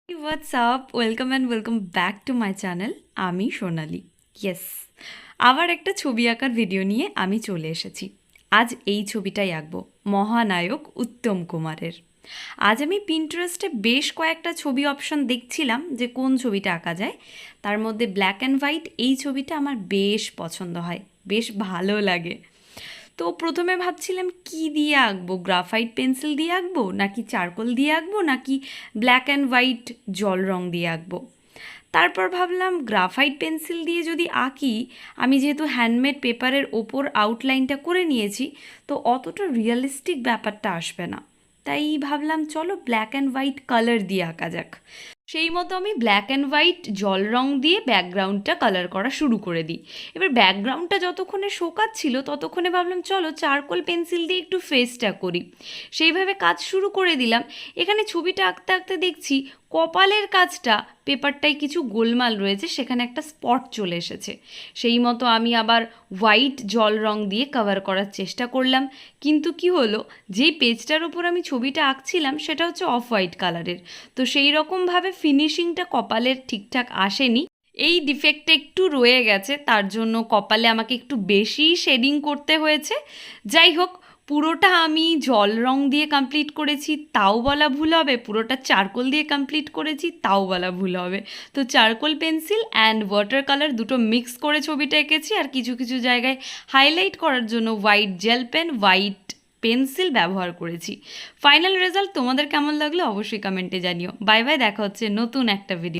What's up? Welcome and welcome back to my channel. আমি সোনালি। Yes, আবার একটা ছবি আঁকার ভিডিও নিয়ে আমি চলে এসেছি। আজ এই ছবিটাই আঁকবো, মহানায়ক উত্তম কুমারের। আজ আমি পিন্টারেস্টে বেশ কয়েকটা ছবি অপশন দেখছিলাম যে কোন ছবিটা আঁকা যায়। তার মধ্যে ব্ল্যাক অ্যান্ড হোয়াইট এই ছবিটা আমার বেশ পছন্দ হয়, বেশ ভালো লাগে। তো প্রথমে ভাবছিলাম কি দিয়ে আঁকবো, গ্রাফাইট পেন্সিল দিয়ে আঁকবো নাকি চারকোল দিয়ে আঁকবো নাকি ব্ল্যাক অ্যান্ড হোয়াইট জল রং দিয়ে আঁকবো। তারপর ভাবলাম গ্রাফাইট পেন্সিল দিয়ে যদি আঁকি, আমি যেহেতু হ্যান্ডমেড পেপারের ওপর আউটলাইনটা করে নিয়েছি, তো অতটা রিয়েলিস্টিক ব্যাপারটা আসবে না। তাই ভাবলাম চলো ব্ল্যাক অ্যান্ড হোয়াইট কালার দিয়ে আঁকা যাক। সেই মতো আমি ব্ল্যাক অ্যান্ড হোয়াইট জল রং দিয়ে ব্যাকগ্রাউন্ডটা কালার করা শুরু করে দিই। এবার ব্যাকগ্রাউন্ডটা যতক্ষণে শোকাচ্ছিল ততক্ষণে ভাবলাম চলো চারকোল পেন্সিল দিয়ে একটু ফেসটা করি। সেইভাবে কাজ শুরু করে দিলাম। এখানে ছবিটা আঁকতে আঁকতে দেখছি কপালের কাজটা পেপারটায় কিছু গোলমাল রয়েছে, সেখানে একটা স্পট চলে এসেছে। সেই মতো আমি আবার হোয়াইট জল রং দিয়ে কভার করার চেষ্টা করলাম, কিন্তু কি হলো, যেই পেজটার ওপর আমি ছবিটা আঁকছিলাম সেটা হচ্ছে অফ হোয়াইট কালারের। তো সেই রকমভাবে ফিনিশিংটা কপালের ঠিকঠাক আসেনি, এই ডিফেক্টটা একটু রয়ে গেছে, তার জন্য কপালে আমাকে একটু বেশি শেডিং করতে হয়েছে। যাই হোক, পুরোটা আমি জল রং দিয়ে কমপ্লিট করেছি তাও বলা ভুল হবে, পুরোটা চারকোল দিয়ে কমপ্লিট করেছি তাও বলা ভুল হবে। তো charcoal pencil and water colour দুটো মিক্স করে ছবিটা এঁকেছি, আর কিছু কিছু জায়গায় হাইলাইট করার জন্য white gel pen, white pencil ব্যবহার করেছি। ফাইনাল রেজাল্ট তোমাদের কেমন লাগলো অবশ্যই কমেন্টে জানিও। বাই বাই, দেখা হচ্ছে নতুন একটা ভিডিও।